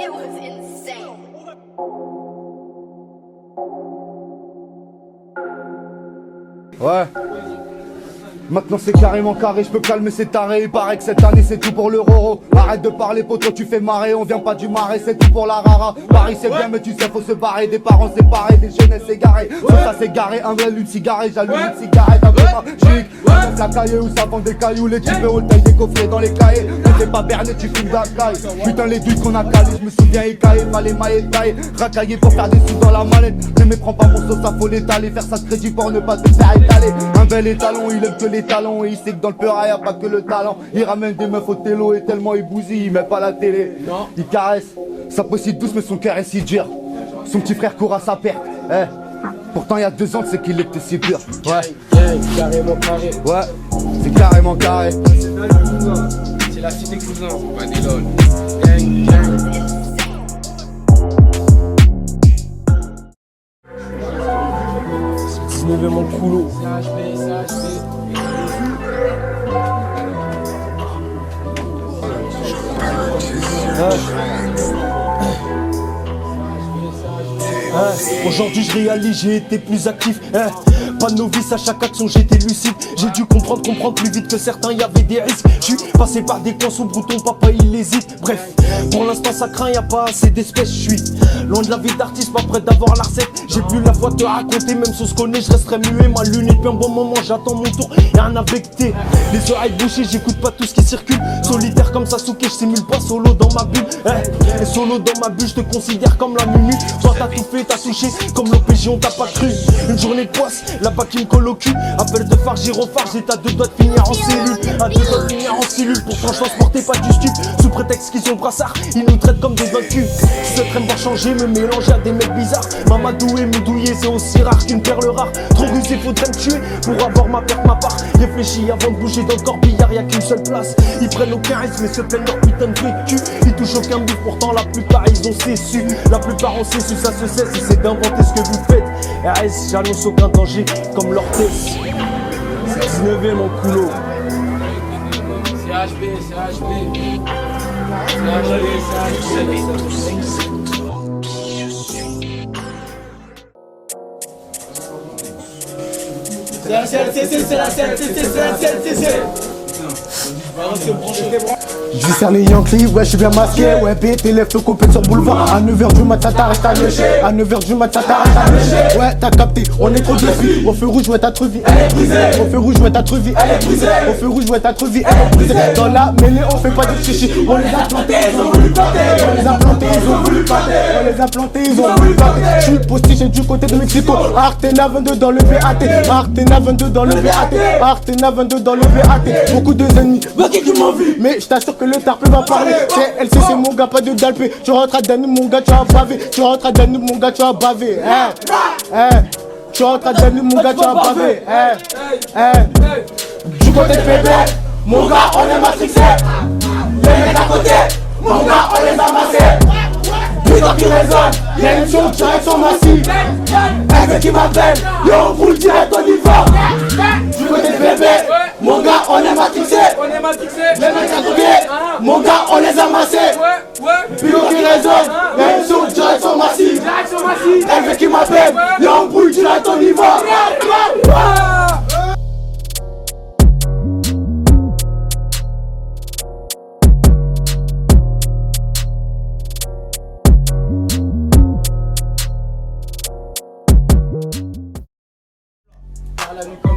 It was insane. Ouais. Maintenant c'est carrément carré, je peux calmer ces tarés. Il paraît que cette année c'est tout pour le Roro. Arrête de parler poto, tu fais marrer. On vient pas du marais, c'est tout pour la rara. Paris c'est bien mais tu sais faut se barrer. Des parents séparés, des jeunesses égarées. Ça c'est garé, un vrai une cigarette. J'allume une cigarette, un peu magique. La caille où ça vend des cailloux. Les types on taille des coffrets dans les cahiers. Mais t'es pas berné, tu fumes d'Akai. Putain les dudes qu'on a calés, je me souviens écaillé. Fallait mailler tailler, racailler pour faire des sous dans la mallette. Ne méprends pas mon sauce, ça faut l'étaler. Faire ça de crédit pour ne pas te faire étaler. Un bel étalon, il aime que les talons. Et il sait que dans le peur y'a pas que le talent. Il ramène des meufs au télo et tellement il bousille, il met pas la télé. Il caresse, ça précise douce mais son cœur est si dur. Son petit frère court à sa perte. Pourtant il y a 2 ans c'est qu'il était si pur. Ouais, carrément carré. Ouais, c'est carrément carré. C'est la cité cousin. Vanillon. Je levais mon couloir. Aujourd'hui je réalise, j'ai été plus actif. Pas de novice, à chaque action j'étais lucide. J'ai dû comprendre plus vite que certains, y avait des risques. Je suis passé par des coins sombres où ton papa il hésite. Bref, pour l'instant ça craint, y a pas assez d'espèces. Je suis loin de la vie d'artiste, pas prêt d'avoir la recette. J'ai plus la foi de te raconter, même si on se connaît, je resterai muet. Ma lune depuis un bon moment, j'attends mon tour, y'a rien à becter. Les oreilles bouchées, j'écoute pas tout ce qui circule. Solitaire comme Sasuke, je simule pas solo dans ma bulle. Et solo dans ma bulle, je te considère comme la munu. Toi t'as tout fait, t'as touché, comme l'OPJ on t'a pas cru. Une journée de poisse, là-bas qui me colle au cul. Appel de phare, gyrophare, j'étais à 2 doigts de finir en cellule. À 2 doigts de finir en cellule, pourtant je transportais pas du stup. Sous prétexte qu'ils ont le brassard, ils nous traitent comme des vaincus. Je souhaiterais me voir changer, me mélanger à des mecs bizarres. Mamadou et Moudouillé, c'est aussi rare qu'une perle rare. Trop rusé, faudrait me tuer pour avoir ma perte, ma part. Réfléchis avant de bouger dans le corbillard, y'a qu'une seule place. Ils prennent aucun risque, mais se plaignent leur putain de vécu. Ils touchent aucun but, pourtant la plupart ils ont su. La plupart ont su, ça se sait, si c'est d'inventer ce que vous faites. RS, j'annonce aucun danger, comme leur tête. C'est 19ème mon couloir. C'est HP, c'est HP. C'est HP. C'est la CLCC, c'est la CLCC, c'est la CLCC. Je vais faire les Yankees, ouais je suis bien masqué. Ouais tes lèvres te coupent sur boulevard. À 9h du mat ça t'arrête à lécher. À 9h du mat ça t'arrête à lécher. Ouais t'as capté, on est trop dessus. Au feu rouge ouais ta vie elle est brisée. Au feu rouge ouais ta vie elle est brisée. Au feu rouge ouais ta vie elle est brisée. Dans la mêlée on fait pas de chichi. On les a plantés, ils ont voulu planter. On les a plantés, ils ont voulu planter. On les a plantés, ils ont voulu planter. Je suis postiché du côté de Mexico. Artena 22 dans le VAT. Artena 22 dans le VAT. Artena 22 dans le VAT. Beaucoup de ennemis, qui m'ont vu. Mais je t'assure que le tarpe va parler. C'est LCC mon gars, pas de dalpé. Tu rentres à Danube mon gars, tu as bavé. Tu rentres à Danube mon gars, tu as bavé. Tu rentres à Danube mon gars, tu as bavé. Du côté de bébé, mon gars on est matrixé. Les mecs à côté, mon gars on les a massés. Putain qui résonne, y'a une chose, direction massive. Elle veut qui m'appelle, yo on roule direct au niveau. Du côté de bébé, mon gars on est matrixé. Les mecs à côté, mon gars on les a massés. Pilote qui résonne, y'a une chose, direction massive. Elle veut qui m'appelle, yo on roule direct au niveau.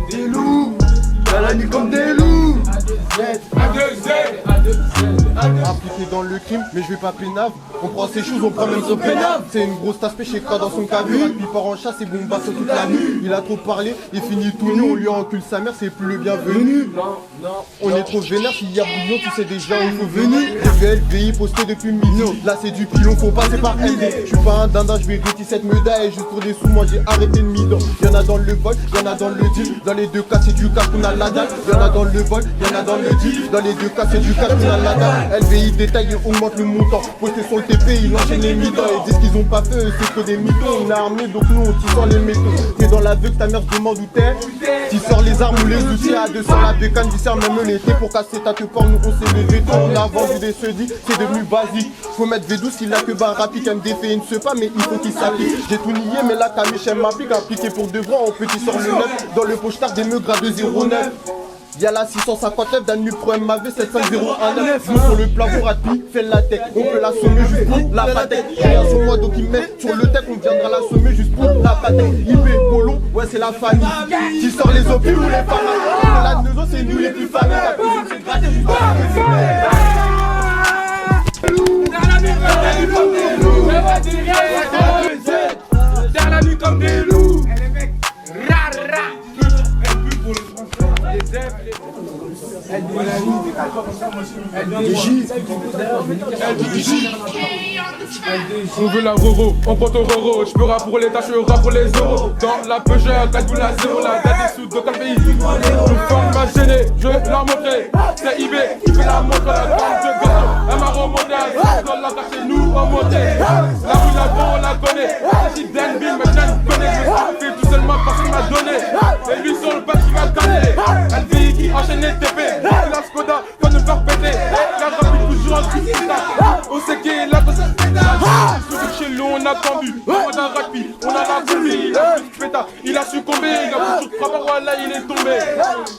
Des loups, t'as la nuit comme des loups. Impliqué dans le crime, mais je vais pas pénave. On prend ses choses, on prend même son pénave. C'est une grosse tasse pêche dans son caverne. Puis part en chasse et bombasse toute la nuit. Il a trop parlé, il finit tout nu. On lui encule sa mère, c'est plus le bienvenu. On est trop vénère, s'il y a bouillon, tu sais déjà où il faut venir. VLVI posté depuis midi. Là c'est du pilon, faut passer par LD. Je suis pas un dindin, je vais rôtir cette médaille. Juste pour des sous, moi j'ai arrêté de midon. Y'en a dans le vol, y'en a dans le deal. Dans les deux cas c'est du cas qu'on a la dalle. Y'en a dans le vol, y'en a dans le deal. Dans les deux cas c'est du cas qu'on a la dalle. LVI détail et augmente le montant. Posté sur le TP, il enchaîne les mi-temps. Ils disent qu'ils ont pas fait, c'est que des mythos. On est armé donc nous on tire les métaux. T'es dans l'aveugle, ta mère se demande où t'es. Tu sors les armes ou les outils à 200 la bécane, du serre même l'été. Pour casser ta te porte, nous on s'est levé tôt. On a vendu des sedis, c'est devenu basique. Faut mettre V12, il a que barre rapide. MD fait une pas mais il faut qu'il s'applique. J'ai tout nié mais là ta Michel m'applique. Appliqué pour de vrai, en petit sort le 9. Dans le pochetard des meugres à 209. Y'a la 659 Danube Pro MAV 75019. Nous sur le plafond rapide, fait la tech. On peut l'assommer juste pour la patèque. Rien sur moi donc il met sur le tech. On viendra l'assommer juste pour la patèque. IP, Polo, ouais c'est la famille. Qui sort les opus ou les femmes. La Neuzo c'est nous les plus familles. La cuisine c'est gratté juste pour Dans la nuit comme des loups. Et les mecs, rara. On veut la roro, on compte au roro. Je peux rap pour les tâches, je rap pour les euros. Dans la Peugeot, 4 la 0, la date des sous de quel pays. Je forme ma gênée, je vais la montrer. C'est IB qui fait la montre, la grande de gâteau. Elle m'a remonté à dans la carte, nous on montait. La rue là-bas, on la connaît. Si Denville, maintenant je connais. Je fais tout seulement parce qu'il m'a donné. Et lui sur le pas qui m'a donné. Elle vit qui enchaîne les TP. La Skoda, faut nous faire péter. La rapide toujours en cristal. On sait qui est là, chez nous on a tendu, on a rapide, on a la combi, il a succombé, il a beaucoup de travail, voilà il est tombé.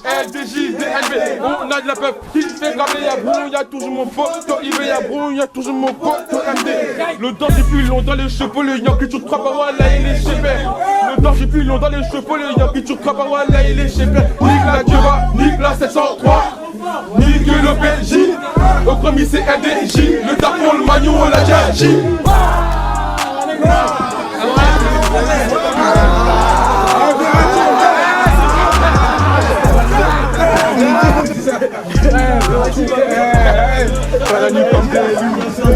LDJ, DLB, on a de la peuple qui fait graver, y'a Brou, y'a toujours mon pote, il y a Brou, y'a toujours mon pote, MD. Le danger plus long dans les cheveux, le y'a qui toujours travail, voilà il est chez père. Le danger plus long dans les cheveux, le y'a qui toujours travail, voilà il est chez père. Nique la Cuba, nique la 703, nique le Belgique, au premier c'est LDJ, le tapon, le magnon, la Djaji. la nuit comme des loups.